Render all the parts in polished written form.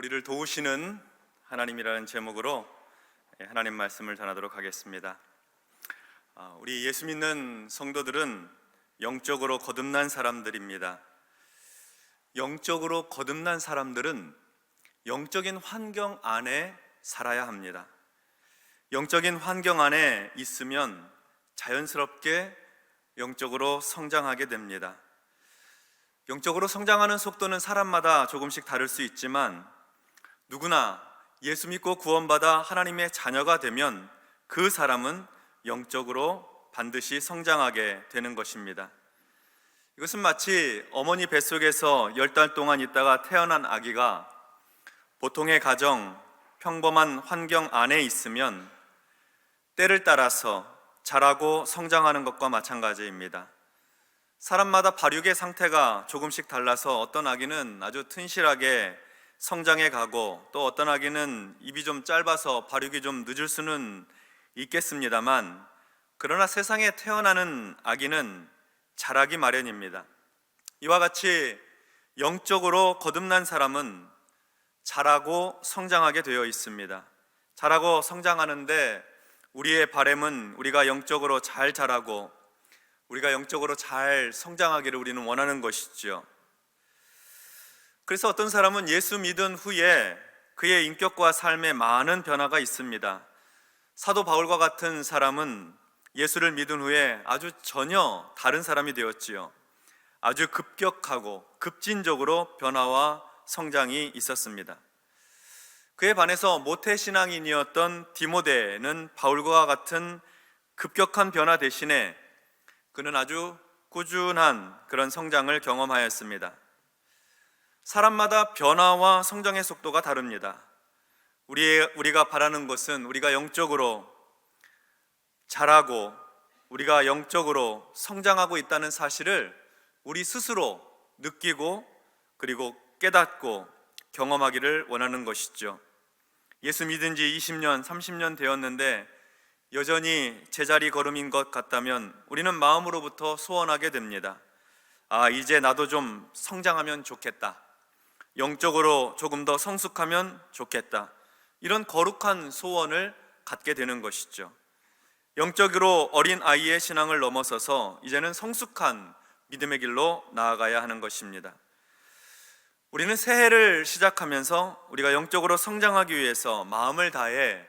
우리를 도우시는 하나님이라는 제목으로 하나님 말씀을 전하도록 하겠습니다. 우리 예수 믿는 성도들은 영적으로 거듭난 사람들입니다. 영적으로 거듭난 사람들은 영적인 환경 안에 살아야 합니다. 영적인 환경 안에 있으면 자연스럽게 영적으로 성장하게 됩니다. 영적으로 성장하는 속도는 사람마다 조금씩 다를 수 있지만 누구나 예수 믿고 구원받아 하나님의 자녀가 되면 그 사람은 영적으로 반드시 성장하게 되는 것입니다. 이것은 마치 어머니 뱃속에서 10달 동안 있다가 태어난 아기가 보통의 가정, 평범한 환경 안에 있으면 때를 따라서 자라고 성장하는 것과 마찬가지입니다. 사람마다 발육의 상태가 조금씩 달라서 어떤 아기는 아주 튼실하게 성장해 가고 또 어떤 아기는 입이 좀 짧아서 발육이 좀 늦을 수는 있겠습니다만 그러나 세상에 태어나는 아기는 자라기 마련입니다. 이와 같이 영적으로 거듭난 사람은 자라고 성장하게 되어 있습니다. 자라고 성장하는데 우리의 바람은 우리가 영적으로 잘 자라고 우리가 영적으로 잘 성장하기를 우리는 원하는 것이죠. 그래서 어떤 사람은 예수 믿은 후에 그의 인격과 삶에 많은 변화가 있습니다. 사도 바울과 같은 사람은 예수를 믿은 후에 아주 전혀 다른 사람이 되었지요. 아주 급격하고 급진적으로 변화와 성장이 있었습니다. 그에 반해서 모태신앙인이었던 디모데는 바울과 같은 급격한 변화 대신에 그는 아주 꾸준한 그런 성장을 경험하였습니다. 사람마다 변화와 성장의 속도가 다릅니다. 우리가 바라는 것은 우리가 영적으로 자라고 우리가 영적으로 성장하고 있다는 사실을 우리 스스로 느끼고 그리고 깨닫고 경험하기를 원하는 것이죠. 예수 믿은 지 20년, 30년 되었는데 여전히 제자리 걸음인 것 같다면 우리는 마음으로부터 소원하게 됩니다. 이제 나도 좀 성장하면 좋겠다. 영적으로 조금 더 성숙하면 좋겠다. 이런 거룩한 소원을 갖게 되는 것이죠. 영적으로 어린 아이의 신앙을 넘어서서 이제는 성숙한 믿음의 길로 나아가야 하는 것입니다. 우리는 새해를 시작하면서 우리가 영적으로 성장하기 위해서 마음을 다해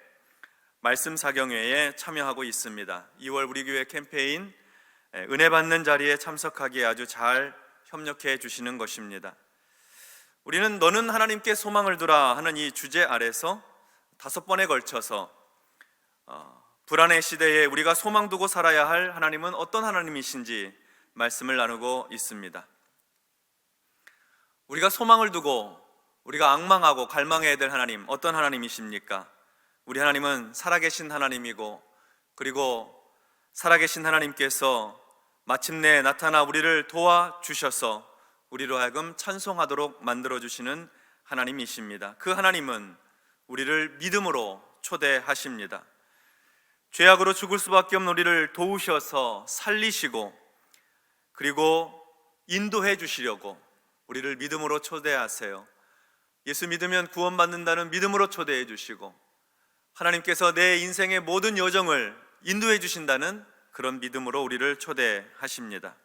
말씀 사경회에 참여하고 있습니다. 2월 우리 교회 캠페인 은혜 받는 자리에 참석하기에 아주 잘 협력해 주시는 것입니다. 우리는 너는 하나님께 소망을 두라 하는 이 주제 아래서 5번에 걸쳐서 불안의 시대에 우리가 소망 두고 살아야 할 하나님은 어떤 하나님이신지 말씀을 나누고 있습니다. 우리가 소망을 두고 우리가 앙망하고 갈망해야 될 하나님, 어떤 하나님이십니까? 우리 하나님은 살아계신 하나님이고 그리고 살아계신 하나님께서 마침내 나타나 우리를 도와주셔서 우리로 하여금 찬송하도록 만들어주시는 하나님이십니다. 그 하나님은 우리를 믿음으로 초대하십니다. 죄악으로 죽을 수밖에 없는 우리를 도우셔서 살리시고 그리고 인도해 주시려고 우리를 믿음으로 초대하세요. 예수 믿으면 구원받는다는 믿음으로 초대해 주시고 하나님께서 내 인생의 모든 여정을 인도해 주신다는 그런 믿음으로 우리를 초대하십니다.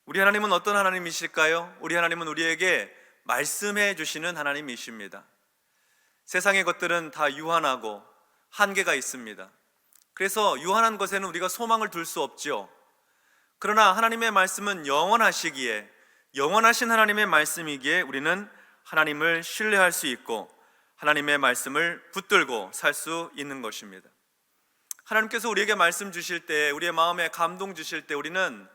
우리 하나님은 어떤 하나님이실까요? 우리 하나님은 우리에게 말씀해 주시는 하나님이십니다. 세상의 것들은 다 유한하고 한계가 있습니다. 그래서 유한한 것에는 우리가 소망을 둘 수 없죠. 그러나 하나님의 말씀은 영원하시기에 영원하신 하나님의 말씀이기에 우리는 하나님을 신뢰할 수 있고 하나님의 말씀을 붙들고 살 수 있는 것입니다. 하나님께서 우리에게 말씀 주실 때, 우리의 마음에 감동 주실 때 우리는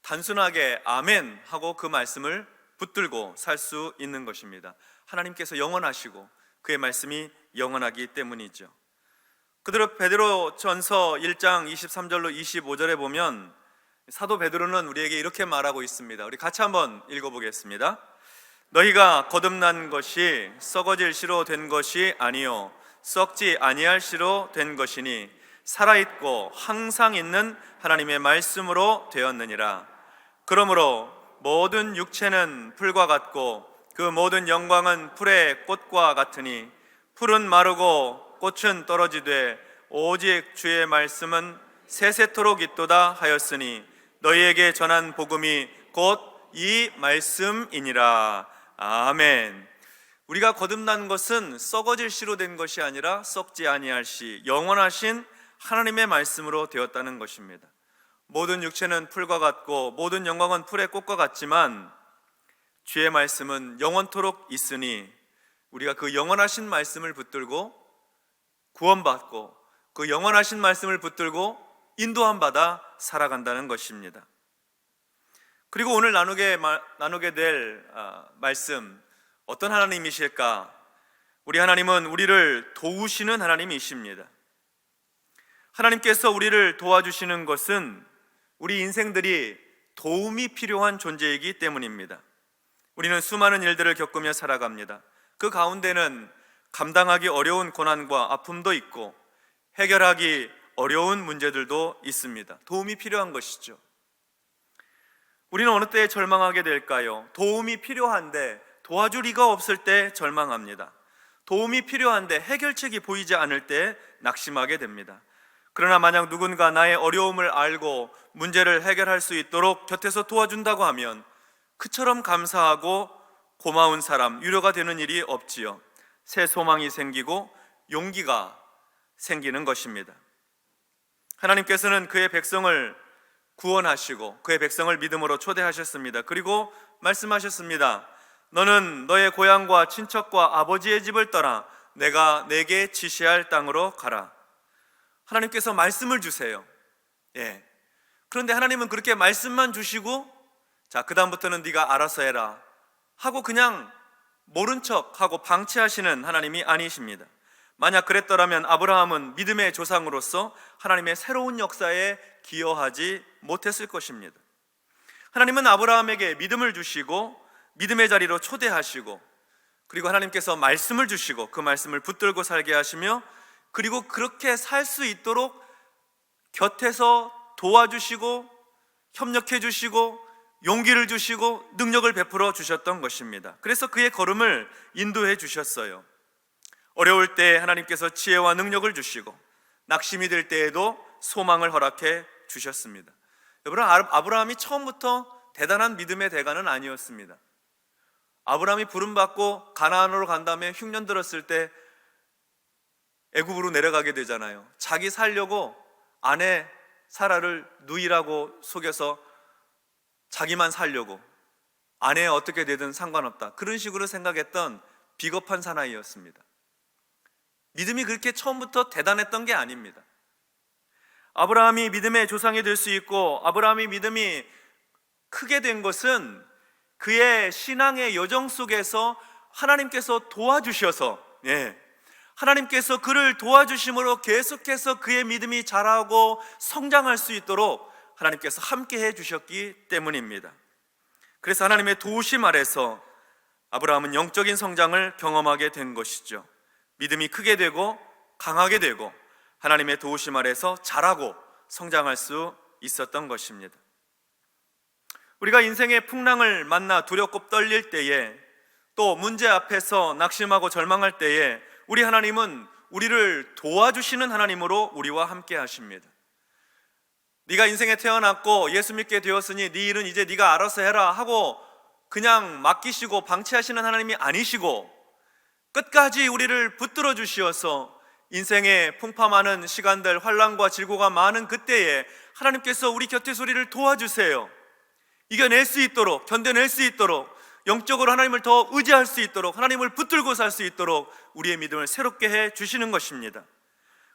단순하게 아멘 하고 그 말씀을 붙들고 살 수 있는 것입니다. 하나님께서 영원하시고 그의 말씀이 영원하기 때문이죠. 그대로 베드로전서 1장 23절로 25절에 보면 사도 베드로는 우리에게 이렇게 말하고 있습니다. 우리 같이 한번 읽어보겠습니다. 너희가 거듭난 것이 썩어질 씨로 된 것이 아니요 썩지 아니할 씨로 된 것이니 살아있고 항상 있는 하나님의 말씀으로 되었느니라. 그러므로 모든 육체는 풀과 같고 그 모든 영광은 풀의 꽃과 같으니 풀은 마르고 꽃은 떨어지되 오직 주의 말씀은 세세토록 있도다 하였으니 너희에게 전한 복음이 곧 이 말씀이니라. 아멘. 우리가 거듭난 것은 썩어질 씨로 된 것이 아니라 썩지 아니할 씨, 영원하신 하나님의 말씀으로 되었다는 것입니다. 모든 육체는 풀과 같고 모든 영광은 풀의 꽃과 같지만 주의 말씀은 영원토록 있으니 우리가 그 영원하신 말씀을 붙들고 구원받고 그 영원하신 말씀을 붙들고 인도함 받아 살아간다는 것입니다. 그리고 오늘 나누게 될 말씀, 어떤 하나님이실까? 우리 하나님은 우리를 도우시는 하나님이십니다. 하나님께서 우리를 도와주시는 것은 우리 인생들이 도움이 필요한 존재이기 때문입니다. 우리는 수많은 일들을 겪으며 살아갑니다. 그 가운데는 감당하기 어려운 고난과 아픔도 있고 해결하기 어려운 문제들도 있습니다. 도움이 필요한 것이죠. 우리는 어느 때에 절망하게 될까요? 도움이 필요한데 도와줄 리가 없을 때 절망합니다. 도움이 필요한데 해결책이 보이지 않을 때 낙심하게 됩니다. 그러나 만약 누군가 나의 어려움을 알고 문제를 해결할 수 있도록 곁에서 도와준다고 하면 그처럼 감사하고 고마운 사람, 위로가 되는 일이 없지요. 새 소망이 생기고 용기가 생기는 것입니다. 하나님께서는 그의 백성을 구원하시고 그의 백성을 믿음으로 초대하셨습니다. 그리고 말씀하셨습니다. 너는 너의 고향과 친척과 아버지의 집을 떠나 내가 내게 지시할 땅으로 가라. 하나님께서 말씀을 주세요. 그런데 하나님은 그렇게 말씀만 주시고 자, 그 다음부터는 네가 알아서 해라 하고 그냥 모른 척하고 방치하시는 하나님이 아니십니다. 만약 그랬더라면 아브라함은 믿음의 조상으로서 하나님의 새로운 역사에 기여하지 못했을 것입니다. 하나님은 아브라함에게 믿음을 주시고 믿음의 자리로 초대하시고 그리고 하나님께서 말씀을 주시고 그 말씀을 붙들고 살게 하시며 그리고 그렇게 살 수 있도록 곁에서 도와주시고 협력해 주시고 용기를 주시고 능력을 베풀어 주셨던 것입니다. 그래서 그의 걸음을 인도해 주셨어요. 어려울 때 하나님께서 지혜와 능력을 주시고 낙심이 될 때에도 소망을 허락해 주셨습니다. 여러분, 아브라함이 처음부터 대단한 믿음의 대가는 아니었습니다. 아브라함이 부름받고 가나안으로 간 다음에 흉년 들었을 때 애굽으로 내려가게 되잖아요. 자기 살려고 아내 사라를 누이라고 속여서 자기만 살려고 아내 어떻게 되든 상관없다, 그런 식으로 생각했던 비겁한 사나이였습니다. 믿음이 그렇게 처음부터 대단했던 게 아닙니다. 아브라함이 믿음의 조상이 될 수 있고 아브라함이 믿음이 크게 된 것은 그의 신앙의 여정 속에서 하나님께서 도와주셔서 하나님께서 그를 도와주심으로 계속해서 그의 믿음이 자라고 성장할 수 있도록 하나님께서 함께 해주셨기 때문입니다. 그래서 하나님의 도우심 아래서 아브라함은 영적인 성장을 경험하게 된 것이죠. 믿음이 크게 되고 강하게 되고 하나님의 도우심 아래서 자라고 성장할 수 있었던 것입니다. 우리가 인생의 풍랑을 만나 두렵고 떨릴 때에 또 문제 앞에서 낙심하고 절망할 때에 우리 하나님은 우리를 도와주시는 하나님으로 우리와 함께 하십니다. 네가 인생에 태어났고 예수 믿게 되었으니 네 일은 이제 네가 알아서 해라 하고 그냥 맡기시고 방치하시는 하나님이 아니시고 끝까지 우리를 붙들어 주시어서 인생의 풍파많은 시간들, 환난과 질고가 많은 그때에 하나님께서 우리 곁에서 우리를 도와주세요. 이겨낼 수 있도록, 견뎌낼 수 있도록, 영적으로 하나님을 더 의지할 수 있도록, 하나님을 붙들고 살 수 있도록 우리의 믿음을 새롭게 해 주시는 것입니다.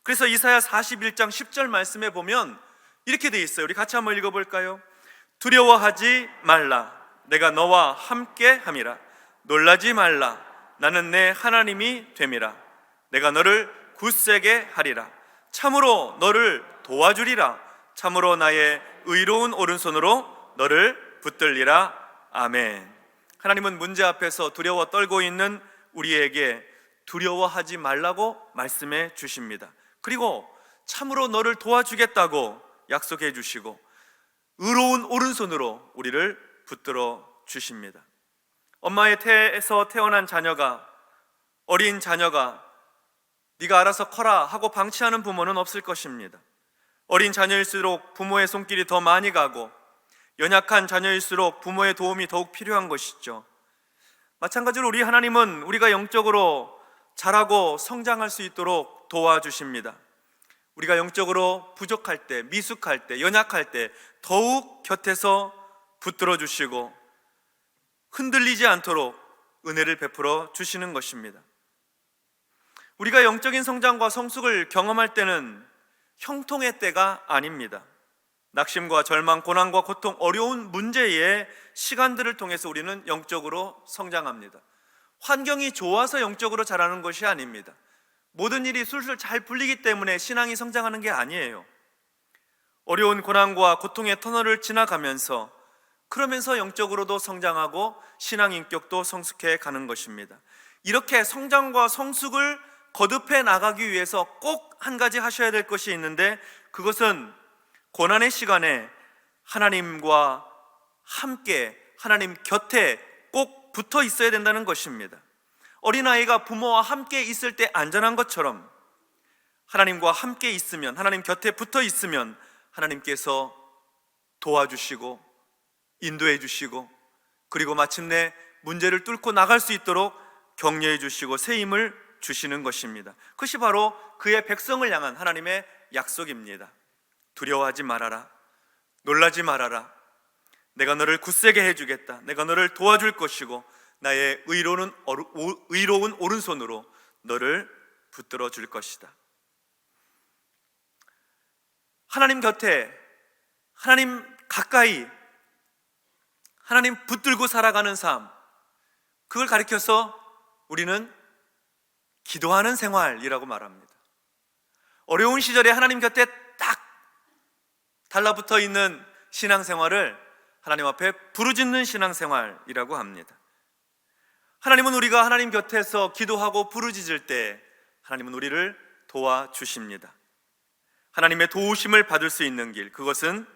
그래서 이사야 41장 10절 말씀에 보면 이렇게 돼 있어요. 우리 같이 한번 읽어볼까요? 두려워하지 말라, 내가 너와 함께 함이라. 놀라지 말라, 나는 내 하나님이 됨이라. 내가 너를 굳세게 하리라. 참으로 너를 도와주리라. 참으로 나의 의로운 오른손으로 너를 붙들리라. 아멘. 하나님은 문제 앞에서 두려워 떨고 있는 우리에게 두려워하지 말라고 말씀해 주십니다. 그리고 참으로 너를 도와주겠다고 약속해 주시고 의로운 오른손으로 우리를 붙들어 주십니다. 엄마의 태에서 태어난 자녀가, 어린 자녀가 네가 알아서 커라 하고 방치하는 부모는 없을 것입니다. 어린 자녀일수록 부모의 손길이 더 많이 가고 연약한 자녀일수록 부모의 도움이 더욱 필요한 것이죠. 마찬가지로 우리 하나님은 우리가 영적으로 자라고 성장할 수 있도록 도와주십니다. 우리가 영적으로 부족할 때, 미숙할 때, 연약할 때 더욱 곁에서 붙들어 주시고 흔들리지 않도록 은혜를 베풀어 주시는 것입니다. 우리가 영적인 성장과 성숙을 경험할 때는 형통의 때가 아닙니다. 낙심과 절망, 고난과 고통, 어려운 문제의 시간들을 통해서 우리는 영적으로 성장합니다. 환경이 좋아서 영적으로 자라는 것이 아닙니다. 모든 일이 술술 잘 풀리기 때문에 신앙이 성장하는 게 아니에요. 어려운 고난과 고통의 터널을 지나가면서, 그러면서 영적으로도 성장하고 신앙 인격도 성숙해 가는 것입니다. 이렇게 성장과 성숙을 거듭해 나가기 위해서 꼭 한 가지 하셔야 될 것이 있는데, 그것은 고난의 시간에 하나님과 함께, 하나님 곁에 꼭 붙어 있어야 된다는 것입니다. 어린아이가 부모와 함께 있을 때 안전한 것처럼 하나님과 함께 있으면, 하나님 곁에 붙어 있으면 하나님께서 도와주시고 인도해 주시고, 그리고 마침내 문제를 뚫고 나갈 수 있도록 격려해 주시고 새 힘을 주시는 것입니다. 그것이 바로 그의 백성을 향한 하나님의 약속입니다. 두려워하지 말아라, 놀라지 말아라, 내가 너를 굳세게 해주겠다, 내가 너를 도와줄 것이고 나의 의로운 오른손으로 너를 붙들어 줄 것이다. 하나님 곁에, 하나님 가까이, 하나님 붙들고 살아가는 삶, 그걸 가리켜서 우리는 기도하는 생활이라고 말합니다. 어려운 시절에 하나님 곁에 딱 달라붙어 있는 신앙생활을 하나님 앞에 부르짖는 신앙생활이라고 합니다. 하나님은 우리가 하나님 곁에서 기도하고 부르짖을 때 하나님은 우리를 도와주십니다. 하나님의 도우심을 받을 수 있는 길, 그것은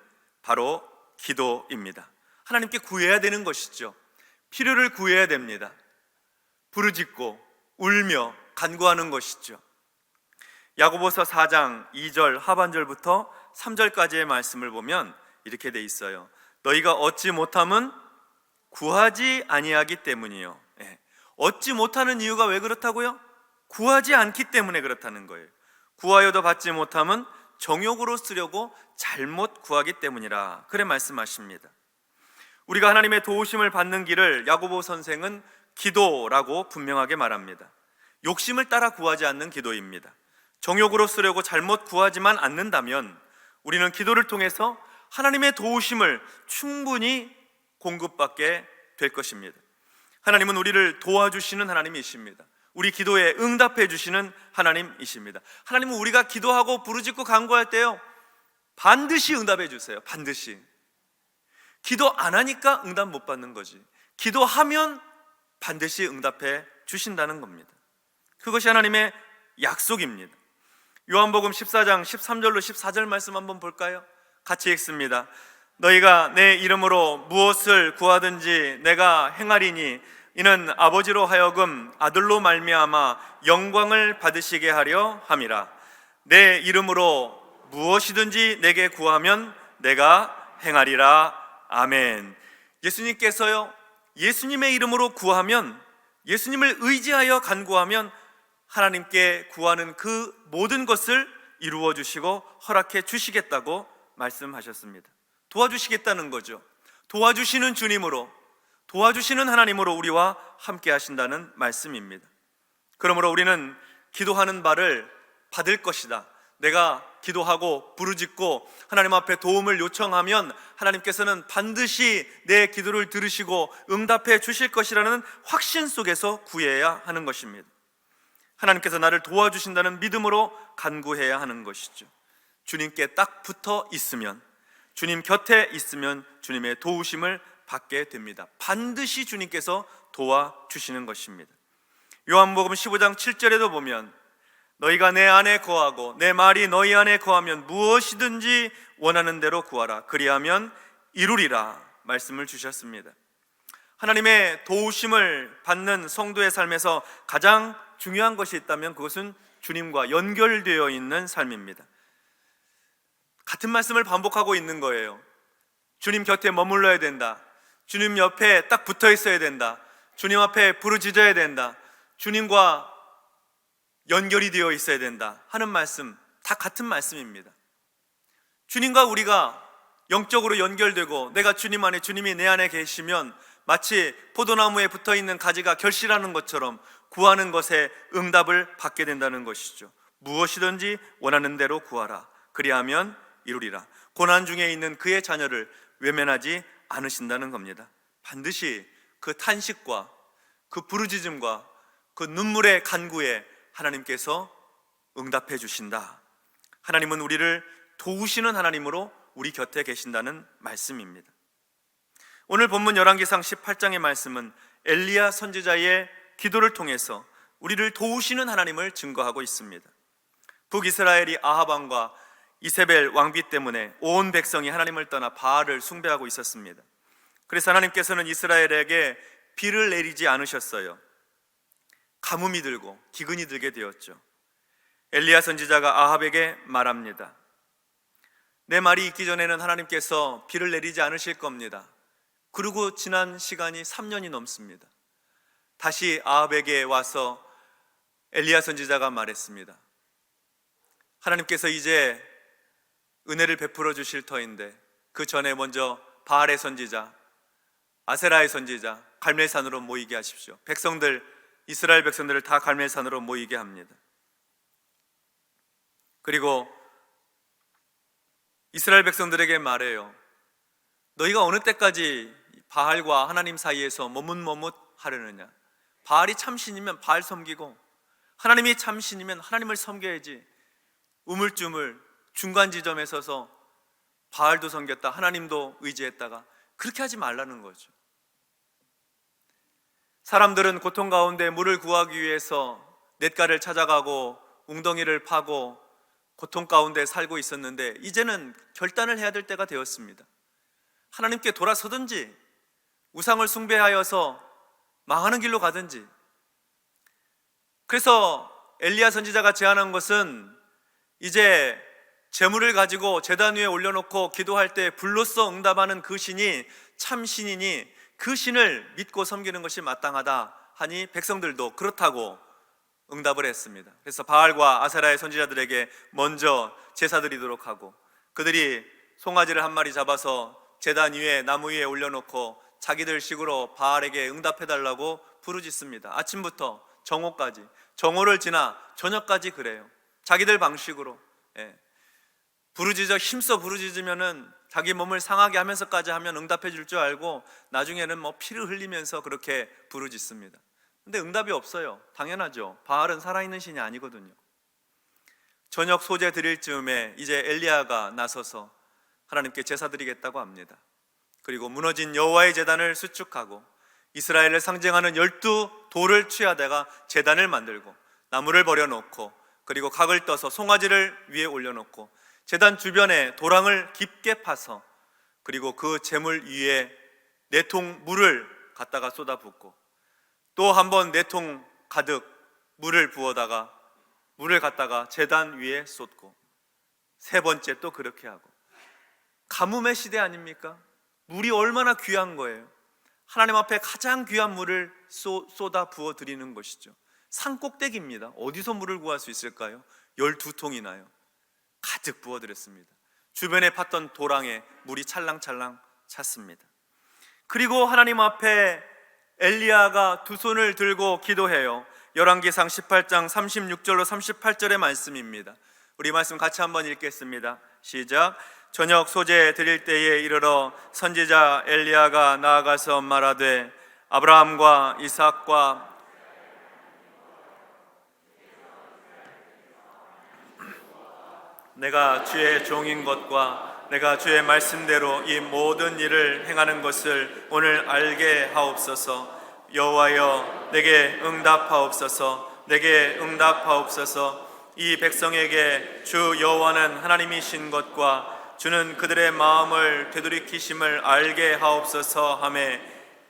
바로 기도입니다. 하나님께 구해야 되는 것이죠. 필요를 구해야 됩니다. 부르짖고 울며 간구하는 것이죠. 야고보서 4장 2절 하반절부터 3절까지의 말씀을 보면 이렇게 돼 있어요. 너희가 얻지 못함은 구하지 아니하기 때문이요. 얻지 못하는 이유가 왜 그렇다고요? 구하지 않기 때문에 그렇다는 거예요. 구하여도 받지 못함은 정욕으로 쓰려고 잘못 구하기 때문이라, 그래 말씀하십니다. 우리가 하나님의 도우심을 받는 길을 야고보 선생은 기도라고 분명하게 말합니다. 욕심을 따라 구하지 않는 기도입니다. 정욕으로 쓰려고 잘못 구하지만 않는다면 우리는 기도를 통해서 하나님의 도우심을 충분히 공급받게 될 것입니다. 하나님은 우리를 도와주시는 하나님이십니다. 우리 기도에 응답해 주시는 하나님이십니다. 하나님은 우리가 기도하고 부르짖고 간구할 때요, 반드시 응답해 주세요. 반드시. 기도 안 하니까 응답 못 받는 거지, 기도하면 반드시 응답해 주신다는 겁니다. 그것이 하나님의 약속입니다. 요한복음 14장 13절로 14절 말씀 한번 볼까요? 같이 읽습니다. 너희가 내 이름으로 무엇을 구하든지 내가 행하리니 이는 아버지로 하여금 아들로 말미암아 영광을 받으시게 하려 함이라. 내 이름으로 무엇이든지 내게 구하면 내가 행하리라. 아멘. 예수님께서요, 예수님의 이름으로 구하면, 예수님을 의지하여 간구하면 하나님께 구하는 그 모든 것을 이루어 주시고 허락해 주시겠다고 말씀하셨습니다. 도와주시겠다는 거죠. 도와주시는 주님으로, 도와주시는 하나님으로 우리와 함께 하신다는 말씀입니다. 그러므로 우리는 기도하는 바를 받을 것이다, 내가 기도하고 부르짖고 하나님 앞에 도움을 요청하면 하나님께서는 반드시 내 기도를 들으시고 응답해 주실 것이라는 확신 속에서 구해야 하는 것입니다. 하나님께서 나를 도와주신다는 믿음으로 간구해야 하는 것이죠. 주님께 딱 붙어 있으면, 주님 곁에 있으면 주님의 도우심을 받게 됩니다. 반드시 주님께서 도와주시는 것입니다. 요한복음 15장 7절에도 보면 너희가 내 안에 거하고 내 말이 너희 안에 거하면 무엇이든지 원하는 대로 구하라, 그리하면 이루리라 말씀을 주셨습니다. 하나님의 도우심을 받는 성도의 삶에서 가장 중요한 것이 있다면 그것은 주님과 연결되어 있는 삶입니다. 같은 말씀을 반복하고 있는 거예요. 주님 곁에 머물러야 된다. 주님 옆에 딱 붙어 있어야 된다. 주님 앞에 부르짖어야 된다. 주님과 연결이 되어 있어야 된다 하는 말씀, 다 같은 말씀입니다. 주님과 우리가 영적으로 연결되고 내가 주님 안에, 주님이 내 안에 계시면 마치 포도나무에 붙어있는 가지가 결실하는 것처럼 구하는 것에 응답을 받게 된다는 것이죠. 무엇이든지 원하는 대로 구하라. 그리하면 이루리라. 고난 중에 있는 그의 자녀를 외면하지 않으신다는 겁니다. 반드시 그 탄식과 그 부르짖음과 그 눈물의 간구에 하나님께서 응답해 주신다. 하나님은 우리를 도우시는 하나님으로 우리 곁에 계신다는 말씀입니다. 오늘 본문 열왕기상 18장의 말씀은 엘리야 선지자의 기도를 통해서 우리를 도우시는 하나님을 증거하고 있습니다. 북이스라엘이 아합 왕과 이세벨 왕비 때문에 온 백성이 하나님을 떠나 바알을 숭배하고 있었습니다. 그래서 하나님께서는 이스라엘에게 비를 내리지 않으셨어요. 가뭄이 들고 기근이 들게 되었죠. 엘리야 선지자가 아합에게 말합니다. 내 말이 있기 전에는 하나님께서 비를 내리지 않으실 겁니다. 그리고 지난 시간이 3년이 넘습니다. 다시 아합에게 와서 엘리야 선지자가 말했습니다. 하나님께서 이제 은혜를 베풀어 주실 터인데 그 전에 먼저 바알의 선지자, 아세라의 선지자 갈멜산으로 모이게 하십시오. 백성들, 이스라엘 백성들을 다 갈멜산으로 모이게 합니다. 그리고 이스라엘 백성들에게 말해요. 너희가 어느 때까지 바알과 하나님 사이에서 머뭇머뭇하려느냐? 바알이 참신이면 바알 섬기고 하나님이 참신이면 하나님을 섬겨야지. 우물쭈물 중간 지점에 서서 바알도 섬겼다, 하나님도 의지했다가 그렇게 하지 말라는 거죠. 사람들은 고통 가운데 물을 구하기 위해서 냇가를 찾아가고 웅덩이를 파고 고통 가운데 살고 있었는데 이제는 결단을 해야 될 때가 되었습니다. 하나님께 돌아서든지 우상을 숭배하여서 망하는 길로 가든지. 그래서 엘리야 선지자가 제안한 것은 이제 재물을 가지고 제단 위에 올려놓고 기도할 때 불로써 응답하는 그 신이 참 신이니 그 신을 믿고 섬기는 것이 마땅하다 하니 백성들도 그렇다고 응답을 했습니다. 그래서 바알과 아세라의 선지자들에게 먼저 제사 드리도록 하고 그들이 송아지를 한 마리 잡아서 제단 위에 나무 위에 올려놓고 자기들 식으로 바알에게 응답해달라고 부르짖습니다. 아침부터 정오까지, 정오를 지나 저녁까지 그래요. 자기들 방식으로 부르짖어 힘써 부르짖으면은 자기 몸을 상하게 하면서까지 하면 응답해 줄 줄 알고 나중에는 피를 흘리면서 그렇게 부르짖습니다. 근데 응답이 없어요. 당연하죠. 바알은 살아있는 신이 아니거든요. 저녁 소제 드릴 즈음에 이제 엘리야가 나서서 하나님께 제사 드리겠다고 합니다. 그리고 무너진 여호와의 제단을 수축하고 이스라엘을 상징하는 12돌을 취하다가 제단을 만들고 나무를 버려놓고 그리고 각을 떠서 송아지를 위에 올려놓고 제단 주변에 도랑을 깊게 파서 그리고 그 제물 위에 4통 물을 갖다가 쏟아붓고 또 한 번 4통 가득 물을 부어다가 물을 갖다가 제단 위에 쏟고 3번째 또 그렇게 하고. 가뭄의 시대 아닙니까? 물이 얼마나 귀한 거예요. 하나님 앞에 가장 귀한 물을 쏟아 부어 드리는 것이죠. 산 꼭대기입니다. 어디서 물을 구할 수 있을까요? 12통이나요 가득 부어드렸습니다. 주변에 팠던 도랑에 물이 찰랑찰랑 찼습니다. 그리고 하나님 앞에 엘리야가 두 손을 들고 기도해요. 열왕기상 18장 36절로 38절의 말씀입니다. 우리 말씀 같이 한번 읽겠습니다. 시작. 저녁 소제 드릴 때에 이르러 선지자 엘리야가 나아가서 말하되 아브라함과 이삭과 내가 주의 종인 것과 내가 주의 말씀대로 이 모든 일을 행하는 것을 오늘 알게 하옵소서. 여호와여 내게 응답하옵소서. 내게 응답하옵소서. 이 백성에게 주 여호와는 하나님이신 것과 주는 그들의 마음을 되돌이키심을 알게 하옵소서 하매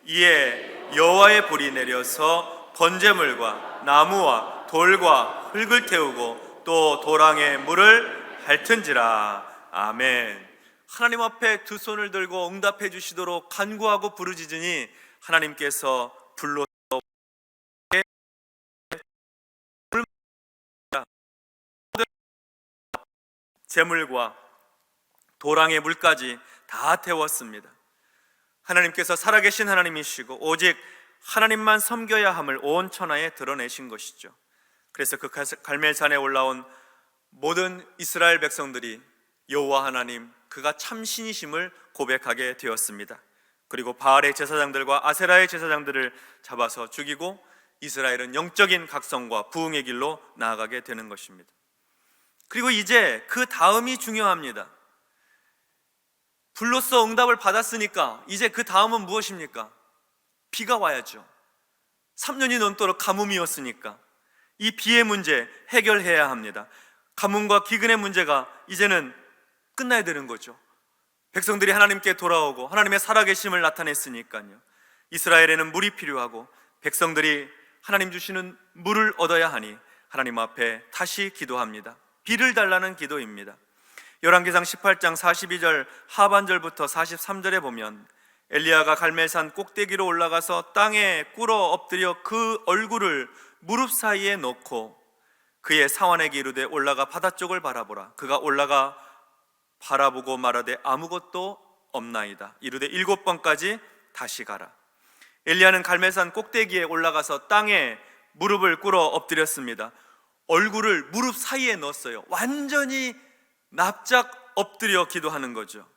이에 여호와의 불이 내려서 번제물과 나무와 돌과 흙을 태우고 또 도랑에 물을 핥은지라. 아멘. 하나님 앞에 두 손을 들고 응답해 주시도록 간구하고 부르짖으니 하나님께서 불로 재물과 도랑의 물까지 다 태웠습니다. 하나님께서 살아계신 하나님이시고 오직 하나님만 섬겨야 함을 온 천하에 드러내신 것이죠. 그래서 그 갈멜산에 올라온 모든 이스라엘 백성들이 여호와 하나님, 그가 참신이심을 고백하게 되었습니다. 그리고 바알의 제사장들과 아세라의 제사장들을 잡아서 죽이고 이스라엘은 영적인 각성과 부흥의 길로 나아가게 되는 것입니다. 그리고 이제 그 다음이 중요합니다. 불로써 응답을 받았으니까 이제 그 다음은 무엇입니까? 비가 와야죠. 3년이 넘도록 가뭄이었으니까 이 비의 문제 해결해야 합니다. 가뭄과 기근의 문제가 이제는 끝나야 되는 거죠. 백성들이 하나님께 돌아오고 하나님의 살아계심을 나타냈으니까요. 이스라엘에는 물이 필요하고 백성들이 하나님 주시는 물을 얻어야 하니 하나님 앞에 다시 기도합니다. 비를 달라는 기도입니다. 열왕기상 18장 42절 하반절부터 43절에 보면 엘리야가 갈멜산 꼭대기로 올라가서 땅에 꿇어 엎드려 그 얼굴을 무릎 사이에 놓고 그의 사환에게 이르되 올라가 바다 쪽을 바라보라. 그가 올라가 바라보고 말하되 아무것도 없나이다. 이르되 7번까지 다시 가라. 엘리야는 갈멜산 꼭대기에 올라가서 땅에 무릎을 꿇어 엎드렸습니다. 얼굴을 무릎 사이에 넣었어요. 완전히 납작 엎드려 기도하는 거죠.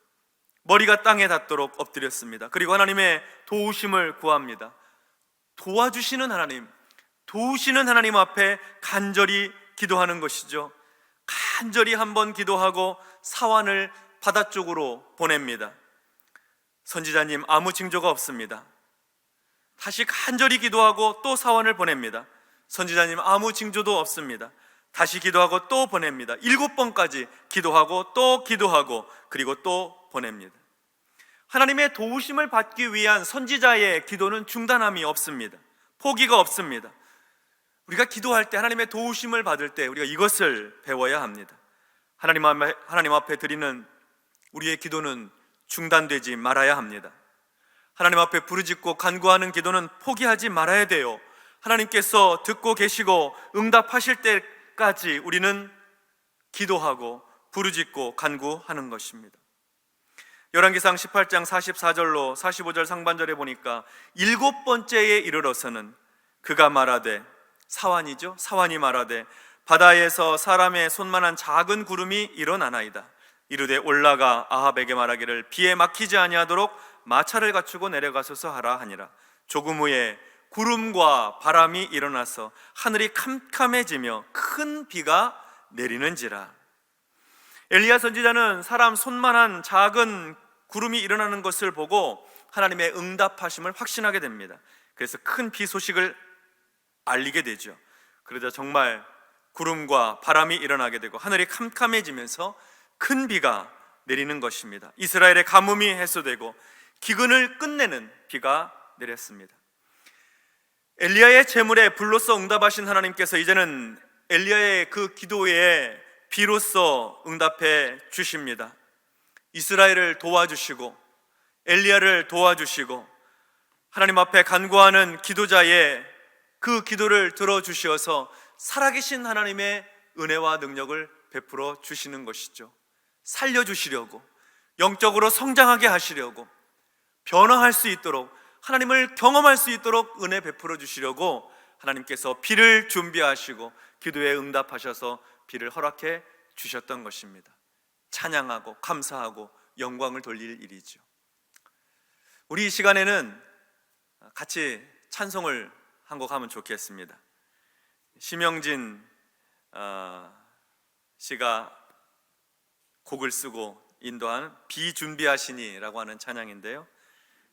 머리가 땅에 닿도록 엎드렸습니다. 그리고 하나님의 도우심을 구합니다. 도와주시는 하나님, 도우시는 하나님 앞에 간절히 기도하는 것이죠. 간절히 한번 기도하고 사환을 바다 쪽으로 보냅니다. 선지자님, 아무 징조가 없습니다. 다시 간절히 기도하고 또 사환을 보냅니다. 선지자님, 아무 징조도 없습니다. 다시 기도하고 또 보냅니다. 7번까지 기도하고 또 기도하고 그리고 또 보냅니다. 하나님의 도우심을 받기 위한 선지자의 기도는 중단함이 없습니다. 포기가 없습니다. 우리가 기도할 때, 하나님의 도우심을 받을 때 우리가 이것을 배워야 합니다. 하나님 앞에 드리는 우리의 기도는 중단되지 말아야 합니다. 하나님 앞에 부르짖고 간구하는 기도는 포기하지 말아야 돼요. 하나님께서 듣고 계시고 응답하실 때까지 우리는 기도하고 부르짖고 간구하는 것입니다. 열왕기상 18장 44절로 45절 상반절에 보니까 7번째에 이르러서는 그가 말하되, 사환이죠, 사환이 말하되 바다에서 사람의 손만한 작은 구름이 일어나나이다. 이르되 올라가 아합에게 말하기를 비에 막히지 아니하도록 마차를 갖추고 내려가소서 하라 하니라. 조금 후에 구름과 바람이 일어나서 하늘이 캄캄해지며 큰 비가 내리는지라. 엘리야 선지자는 사람 손만한 작은 구름이 일어나는 것을 보고 하나님의 응답하심을 확신하게 됩니다. 그래서 큰 비 소식을 알리게 되죠. 그러자 정말 구름과 바람이 일어나게 되고 하늘이 캄캄해지면서 큰 비가 내리는 것입니다. 이스라엘의 가뭄이 해소되고 기근을 끝내는 비가 내렸습니다. 엘리야의 제물에 불로써 응답하신 하나님께서 이제는 엘리야의 그 기도에 비로소 응답해 주십니다. 이스라엘을 도와주시고 엘리야를 도와주시고 하나님 앞에 간구하는 기도자의 그 기도를 들어주시어서 살아계신 하나님의 은혜와 능력을 베풀어 주시는 것이죠. 살려주시려고, 영적으로 성장하게 하시려고, 변화할 수 있도록, 하나님을 경험할 수 있도록 은혜 베풀어 주시려고 하나님께서 비를 준비하시고 기도에 응답하셔서 비를 허락해 주셨던 것입니다. 찬양하고 감사하고 영광을 돌릴 일이죠. 우리 이 시간에는 같이 찬송을 한 곡 하면 좋겠습니다. 심영진 씨가 곡을 쓰고 인도한 비 준비하시니라고 하는 찬양인데요,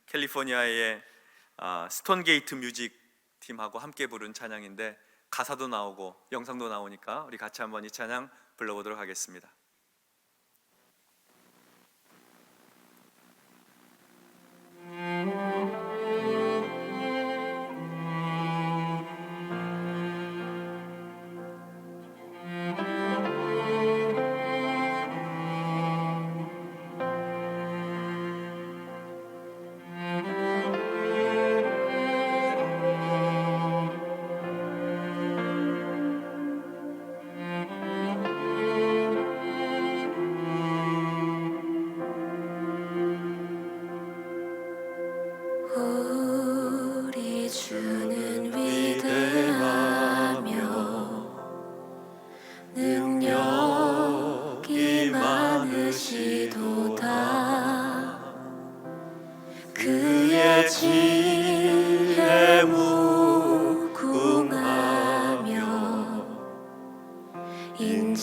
캘리포니아의 스톤게이트 뮤직 팀하고 함께 부른 찬양인데 가사도 나오고 영상도 나오니까 우리 같이 한번 이 찬양 불러보도록 하겠습니다.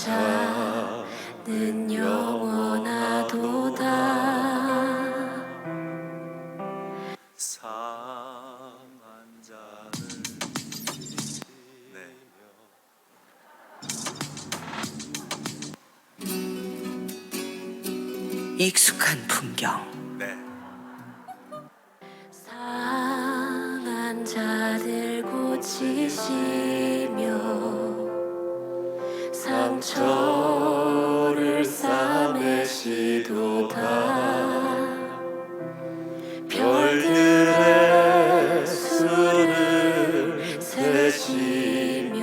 자는 영원하도다. 상한 자는 네. 익숙한 풍경. 네. 상한 자들 고치시며 상처를 싸매시도다. 별들의 수를 세시며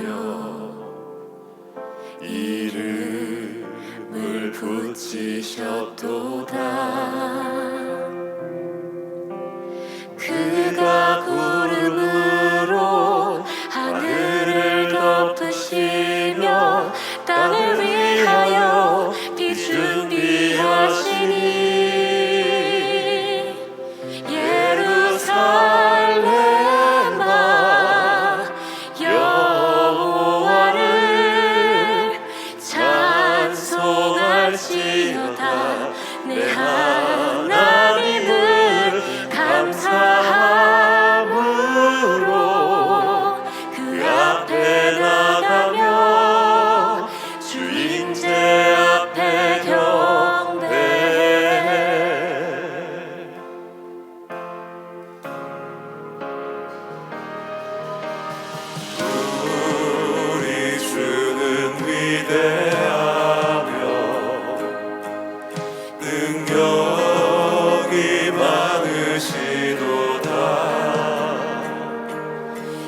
이름을 붙이셨도다. 그가 구름으로 하늘을 덮으시며 땅을 위하여 비 준비하시니 예루살렘아 여호와를 찬송할지어다. 내 하나님을 감사함으로 그 앞에 나가며 주인제 앞에 경배해. 우리 주는 위대하며 능력이 많으시도다.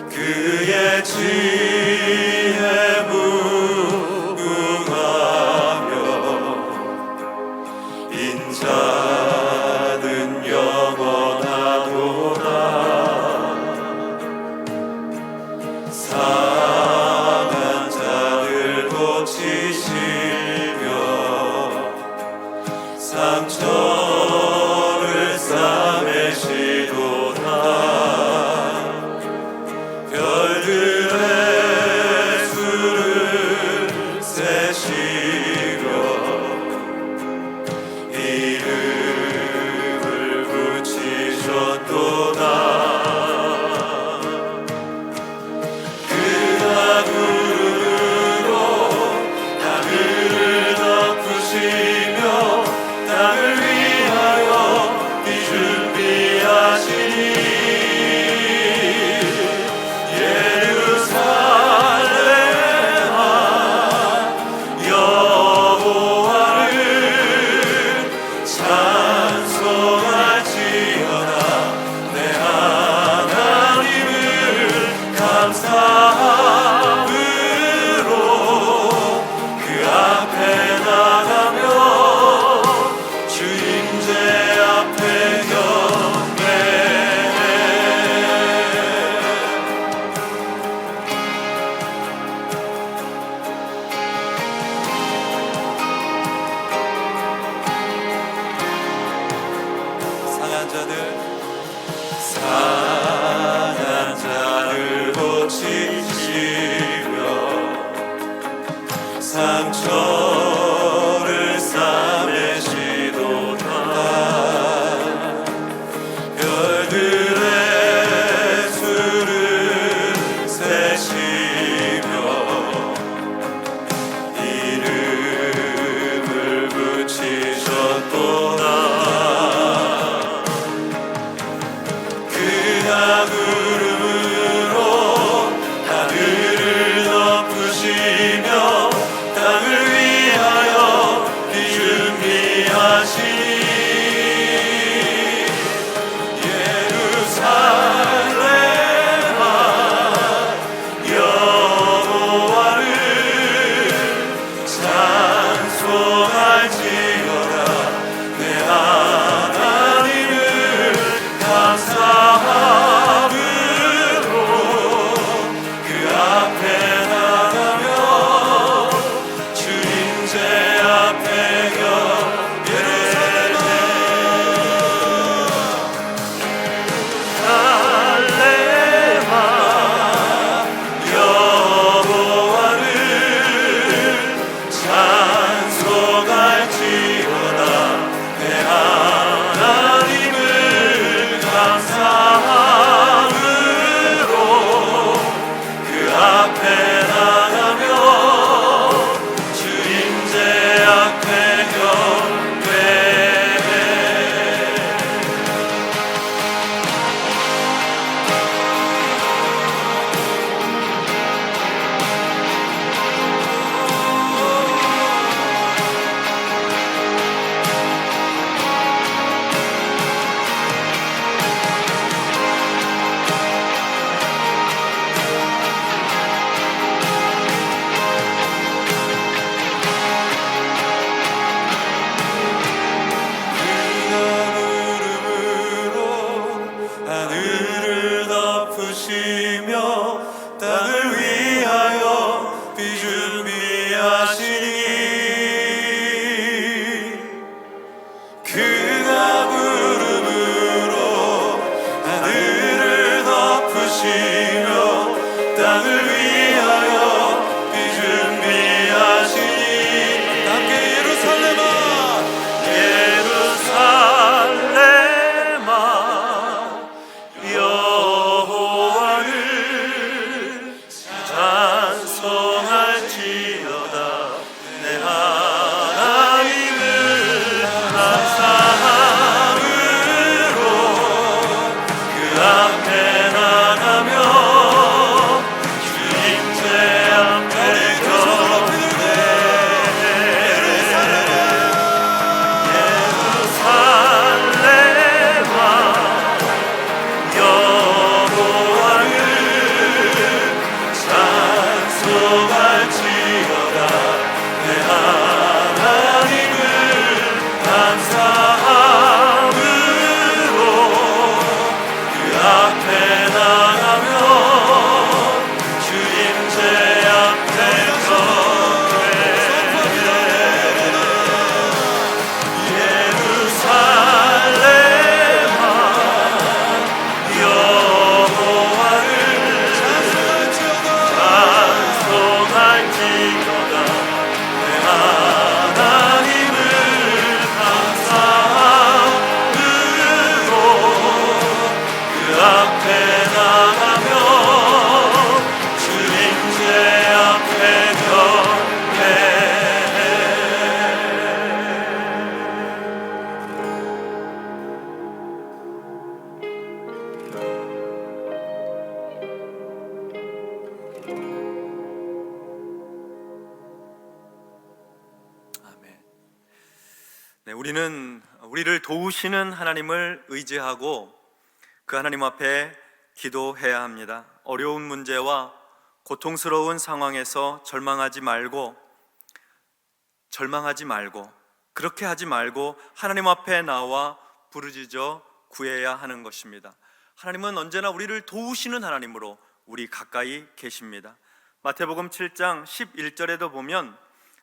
그의 지혜 무궁하며 인자는 영원하도다. 상한 자를 고치시며 상처를 싸매시도다. 별들의 수를 세시며 이름을 붙이셨도다. 그가 구름으로 하늘을 덮으시며 땅을 위하여 비 준비하시니 예루살렘아 여호와를 찬송할지어다. 내 하나님을 감사함으로 그 앞에 나가며 주인제 앞에 경배해. 상한 자를 고치시며 상처를 싸매시도다. 별들의 수를 세시며 이름을 붙이셨도다. 그가 구름으로 하늘을 덮으시며 땅을 위하여 찬송할지어다 내 하나님을 감사함으로 그 앞에 나가며 주님제 앞에 서게 예루살렘아 여호와를 찬송할지어다 내 하나님을 감사함으로 그 앞에 나가며 주님제 앞에 경배해. 아멘. 네, 우리는 우리를 도우시는 하나님을 의지하고 그 하나님 앞에 기도해야 합니다. 어려운 문제와 고통스러운 상황에서 절망하지 말고 그렇게 하지 말고 하나님 앞에 나와 부르짖어 구해야 하는 것입니다. 하나님은 언제나 우리를 도우시는 하나님으로 우리 가까이 계십니다. 마태복음 7장 11절에도 보면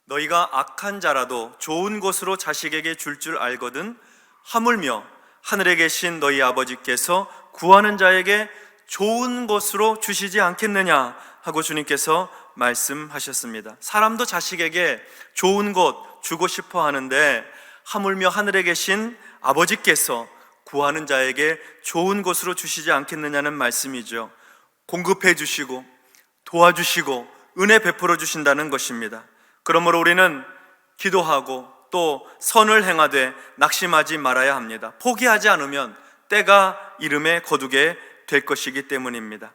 너희가 악한 자라도 좋은 것으로 자식에게 줄 알거든 하물며 하늘에 계신 너희 아버지께서 구하는 자에게 좋은 것으로 주시지 않겠느냐 하고 주님께서 말씀하셨습니다. 사람도 자식에게 좋은 것 주고 싶어 하는데 하물며 하늘에 계신 아버지께서 구하는 자에게 좋은 것으로 주시지 않겠느냐는 말씀이죠. 공급해 주시고 도와주시고 은혜 베풀어 주신다는 것입니다. 그러므로 우리는 기도하고 또 선을 행하되 낙심하지 말아야 합니다. 포기하지 않으면 때가 이름에 거두게 될 것이기 때문입니다.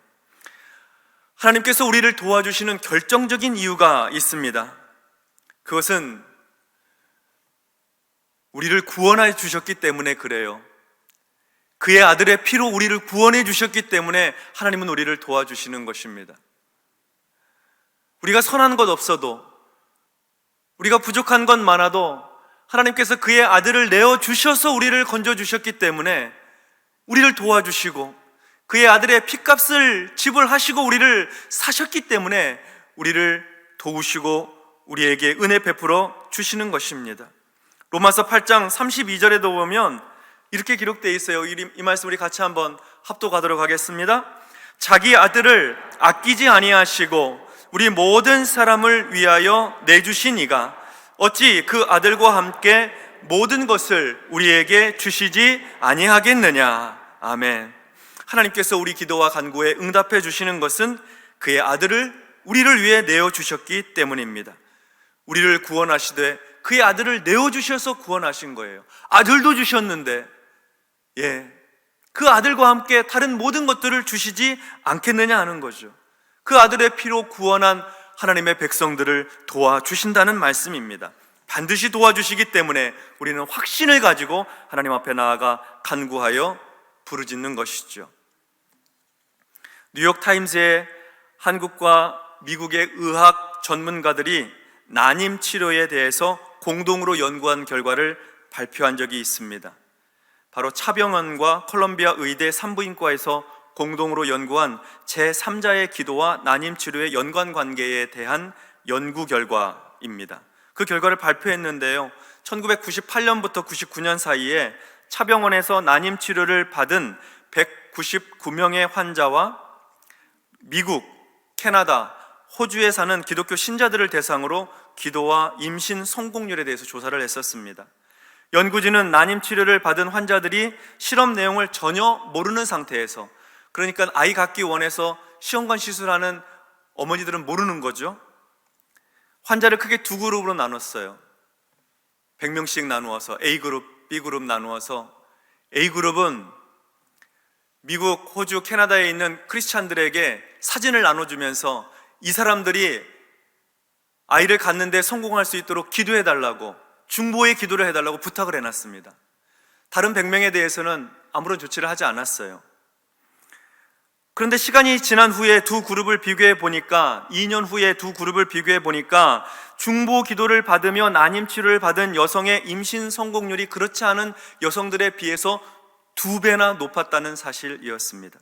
하나님께서 우리를 도와주시는 결정적인 이유가 있습니다. 그것은 우리를 구원해 주셨기 때문에 그래요. 그의 아들의 피로 우리를 구원해 주셨기 때문에 하나님은 우리를 도와주시는 것입니다. 우리가 선한 것 없어도, 우리가 부족한 것 많아도 하나님께서 그의 아들을 내어주셔서 우리를 건져주셨기 때문에 우리를 도와주시고 그의 아들의 핏값을 지불하시고 우리를 사셨기 때문에 우리를 도우시고 우리에게 은혜 베풀어 주시는 것입니다. 로마서 8장 32절에도 보면 이렇게 기록되어 있어요. 이 말씀 우리 같이 한번 합독하도록 하겠습니다. 자기 아들을 아끼지 아니하시고 우리 모든 사람을 위하여 내주신 이가 어찌 그 아들과 함께 모든 것을 우리에게 주시지 아니하겠느냐. 아멘. 하나님께서 우리 기도와 간구에 응답해 주시는 것은 그의 아들을 우리를 위해 내어주셨기 때문입니다. 우리를 구원하시되 그의 아들을 내어주셔서 구원하신 거예요. 아들도 주셨는데 그 아들과 함께 다른 모든 것들을 주시지 않겠느냐 하는 거죠. 그 아들의 피로 구원한 하나님의 백성들을 도와주신다는 말씀입니다. 반드시 도와주시기 때문에 우리는 확신을 가지고 하나님 앞에 나아가 간구하여 부르짖는 것이죠. 뉴욕타임스의 한국과 미국의 의학 전문가들이 난임 치료에 대해서 공동으로 연구한 결과를 발표한 적이 있습니다. 바로 차병원과 콜롬비아 의대 산부인과에서 공동으로 연구한 제3자의 기도와 난임 치료의 연관관계에 대한 연구 결과입니다. 그 결과를 발표했는데요, 1998년부터 99년 사이에 차병원에서 난임 치료를 받은 199명의 환자와 미국, 캐나다, 호주에 사는 기독교 신자들을 대상으로 기도와 임신 성공률에 대해서 조사를 했었습니다. 연구진은 난임 치료를 받은 환자들이 실험 내용을 전혀 모르는 상태에서, 그러니까 아이 갖기 원해서 시험관 시술하는 어머니들은 모르는 거죠. 환자를 크게 두 그룹으로 나눴어요. 100명씩 나누어서 A그룹, B그룹 나누어서 A그룹은 미국, 호주, 캐나다에 있는 크리스찬들에게 사진을 나눠주면서 이 사람들이 아이를 갖는데 성공할 수 있도록 기도해달라고, 중보의 기도를 해달라고 부탁을 해놨습니다. 다른 100명에 대해서는 아무런 조치를 하지 않았어요. 그런데 시간이 지난 후에 두 그룹을 비교해 보니까 2년 후에 두 그룹을 비교해 보니까 중보 기도를 받으며 난임 치료를 받은 여성의 임신 성공률이 그렇지 않은 여성들에 비해서 2배나 높았다는 사실이었습니다.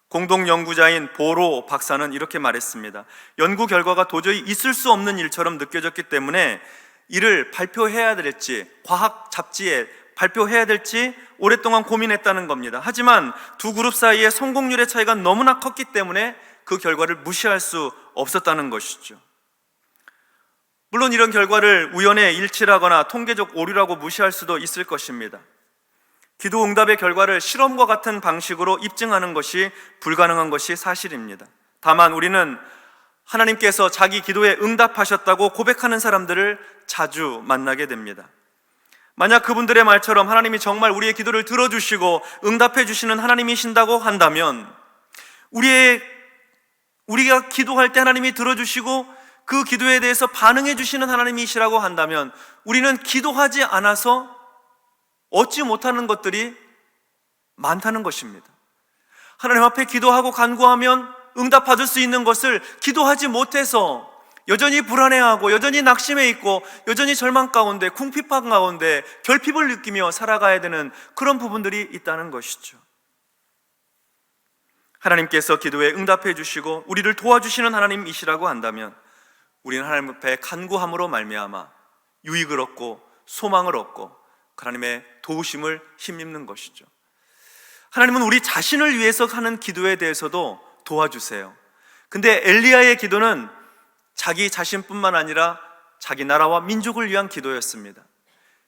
공동 연구자인 보로 박사는 이렇게 말했습니다. 연구 결과가 도저히 있을 수 없는 일처럼 느껴졌기 때문에 이를 발표해야 될지, 과학 잡지에 발표해야 될지 오랫동안 고민했다는 겁니다. 하지만 두 그룹 사이의 성공률의 차이가 너무나 컸기 때문에 그 결과를 무시할 수 없었다는 것이죠. 물론 이런 결과를 우연의 일치라거나 통계적 오류라고 무시할 수도 있을 것입니다. 기도 응답의 결과를 실험과 같은 방식으로 입증하는 것이 불가능한 것이 사실입니다. 다만 우리는 하나님께서 자기 기도에 응답하셨다고 고백하는 사람들을 자주 만나게 됩니다. 만약 그분들의 말처럼 하나님이 정말 우리의 기도를 들어주시고 응답해 주시는 하나님이신다고 한다면, 우리가 기도할 때 하나님이 들어주시고 그 기도에 대해서 반응해 주시는 하나님이시라고 한다면, 우리는 기도하지 않아서 얻지 못하는 것들이 많다는 것입니다. 하나님 앞에 기도하고 간구하면 응답받을 수 있는 것을 기도하지 못해서 여전히 불안해하고 여전히 낙심해 있고 여전히 절망 가운데, 궁핍한 가운데 결핍을 느끼며 살아가야 되는 그런 부분들이 있다는 것이죠. 하나님께서 기도에 응답해 주시고 우리를 도와주시는 하나님이시라고 한다면 우리는 하나님 앞에 간구함으로 말미암아 유익을 얻고 소망을 얻고 하나님의 도우심을 힘입는 것이죠. 하나님은 우리 자신을 위해서 하는 기도에 대해서도 도와주세요. 근데 엘리야의 기도는 자기 자신뿐만 아니라 자기 나라와 민족을 위한 기도였습니다.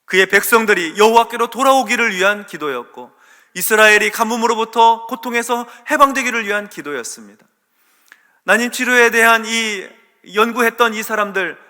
그의 백성들이 여호와께로 돌아오기를 위한 기도였고 이스라엘이 가뭄으로부터 고통에서 해방되기를 위한 기도였습니다. 난임치료에 대한 연구했던 이 사람들,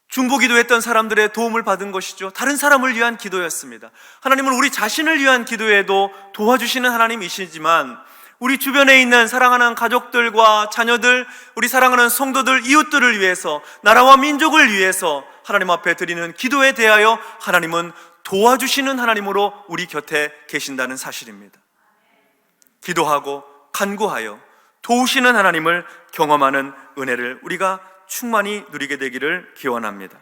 중보기도했던 사람들의 도움을 받은 것이죠. 다른 사람을 위한 기도였습니다. 하나님은 우리 자신을 위한 기도에도 도와주시는 하나님이시지만 우리 주변에 있는 사랑하는 가족들과 자녀들, 우리 사랑하는 성도들, 이웃들을 위해서, 나라와 민족을 위해서 하나님 앞에 드리는 기도에 대하여 하나님은 도와주시는 하나님으로 우리 곁에 계신다는 사실입니다. 기도하고 간구하여 도우시는 하나님을 경험하는 은혜를 우리가 충만히 누리게 되기를 기원합니다.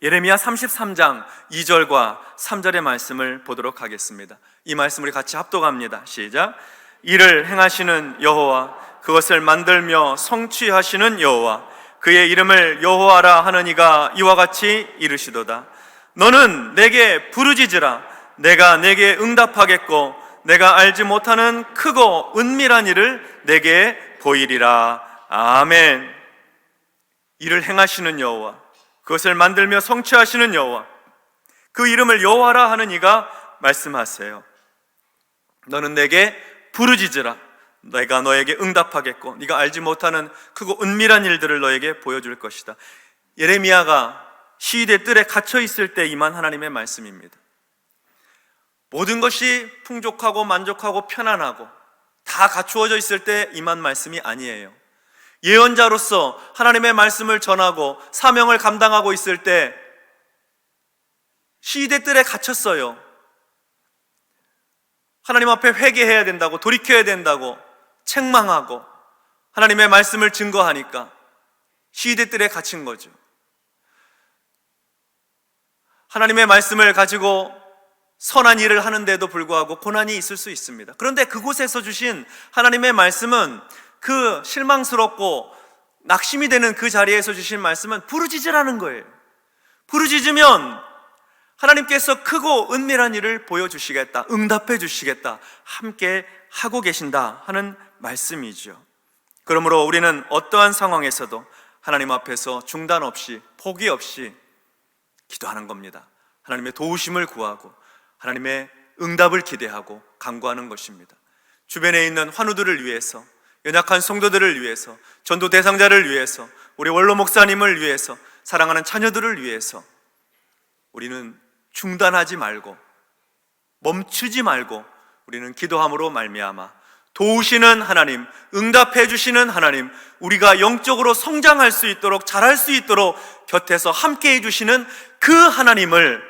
예레미야 33장 2절과 3절의 말씀을 보도록 하겠습니다. 이 말씀 우리 같이 합독합니다. 시작. 이를 행하시는 여호와, 그것을 만들며 성취하시는 여호와, 그의 이름을 여호와라 하는 이가 이와 같이 이르시도다. 너는 내게 부르짖으라. 내가 내게 응답하겠고 내가 알지 못하는 크고 은밀한 일을 내게 보이리라. 아멘. 이를 행하시는 여호와, 그것을 만들며 성취하시는 여호와, 그 이름을 여호와라 하는 이가 말씀하세요. 너는 내게 부르짖으라. 내가 너에게 응답하겠고 네가 알지 못하는 크고 은밀한 일들을 너에게 보여줄 것이다. 예레미야가 시위대 뜰에 갇혀 있을 때 임한 하나님의 말씀입니다. 모든 것이 풍족하고 만족하고 편안하고 다 갖추어져 있을 때 임한 말씀이 아니에요. 예언자로서 하나님의 말씀을 전하고 사명을 감당하고 있을 때 시위대 뜰에 갇혔어요. 하나님 앞에 회개해야 된다고, 돌이켜야 된다고 책망하고 하나님의 말씀을 증거하니까 시위대 뜰에 갇힌 거죠. 하나님의 말씀을 가지고 선한 일을 하는데도 불구하고 고난이 있을 수 있습니다. 그런데 그곳에서 주신 하나님의 말씀은, 그 실망스럽고 낙심이 되는 그 자리에서 주신 말씀은 부르짖으라는 거예요. 부르짖으면 하나님께서 크고 은밀한 일을 보여주시겠다, 응답해 주시겠다, 함께 하고 계신다 하는 말씀이죠. 그러므로 우리는 어떠한 상황에서도 하나님 앞에서 중단 없이, 포기 없이 기도하는 겁니다. 하나님의 도우심을 구하고 하나님의 응답을 기대하고 간구하는 것입니다. 주변에 있는 환우들을 위해서, 연약한 성도들을 위해서, 전도 대상자를 위해서, 우리 원로 목사님을 위해서, 사랑하는 자녀들을 위해서 우리는 중단하지 말고, 멈추지 말고 우리는 기도함으로 말미암아 도우시는 하나님, 응답해 주시는 하나님, 우리가 영적으로 성장할 수 있도록, 자랄 수 있도록 곁에서 함께 해주시는 그 하나님을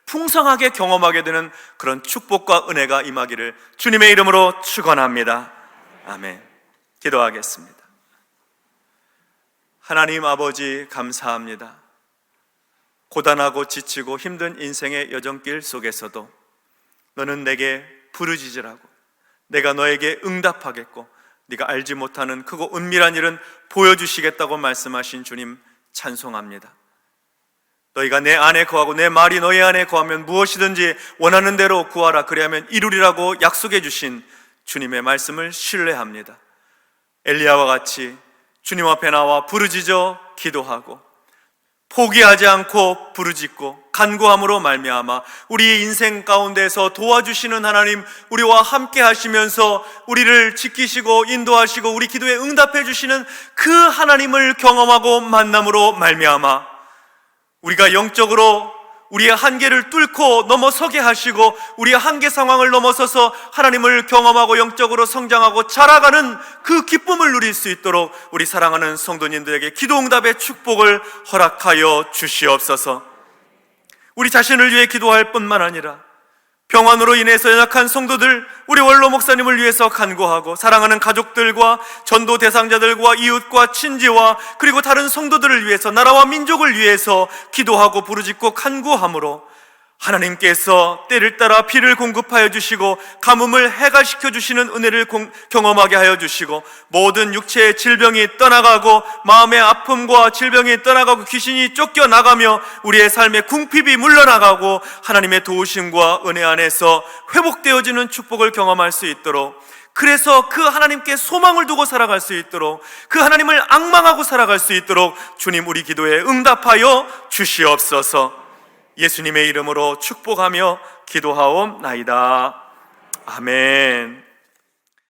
풍성하게 경험하게 되는 그런 축복과 은혜가 임하기를 주님의 이름으로 축원합니다. 아멘. 기도하겠습니다. 하나님 아버지, 감사합니다. 고단하고 지치고 힘든 인생의 여정길 속에서도 너는 내게 부르짖으라고, 내가 너에게 응답하겠고 네가 알지 못하는 크고 은밀한 일은 보여주시겠다고 말씀하신 주님 찬송합니다. 너희가 내 안에 거하고 내 말이 너희 안에 거하면 무엇이든지 원하는 대로 구하라, 그리하면 이루리라고 약속해 주신 주님의 말씀을 신뢰합니다. 엘리야와 같이 주님 앞에 나와 부르짖어 기도하고 포기하지 않고 부르짖고 간구함으로 말미암아 우리의 인생 가운데서 도와주시는 하나님, 우리와 함께 하시면서 우리를 지키시고 인도하시고 우리 기도에 응답해 주시는 그 하나님을 경험하고 만남으로 말미암아 우리가 영적으로 우리의 한계를 뚫고 넘어서게 하시고 우리의 한계 상황을 넘어서서 하나님을 경험하고 영적으로 성장하고 자라가는 그 기쁨을 누릴 수 있도록 우리 사랑하는 성도님들에게 기도 응답의 축복을 허락하여 주시옵소서. 우리 자신을 위해 기도할 뿐만 아니라 병환으로 인해서 연약한 성도들, 우리 원로 목사님을 위해서 간구하고 사랑하는 가족들과 전도 대상자들과 이웃과 친지와 그리고 다른 성도들을 위해서, 나라와 민족을 위해서 기도하고 부르짖고 간구함으로 하나님께서 때를 따라 비를 공급하여 주시고 가뭄을 해가시켜 주시는 은혜를 경험하게 하여 주시고 모든 육체의 질병이 떠나가고 마음의 아픔과 질병이 떠나가고 귀신이 쫓겨나가며 우리의 삶의 궁핍이 물러나가고 하나님의 도우심과 은혜 안에서 회복되어지는 축복을 경험할 수 있도록, 그래서 그 하나님께 소망을 두고 살아갈 수 있도록, 그 하나님을 앙망하고 살아갈 수 있도록 주님 우리 기도에 응답하여 주시옵소서. 예수님의 이름으로 축복하며 기도하옵나이다. 아멘.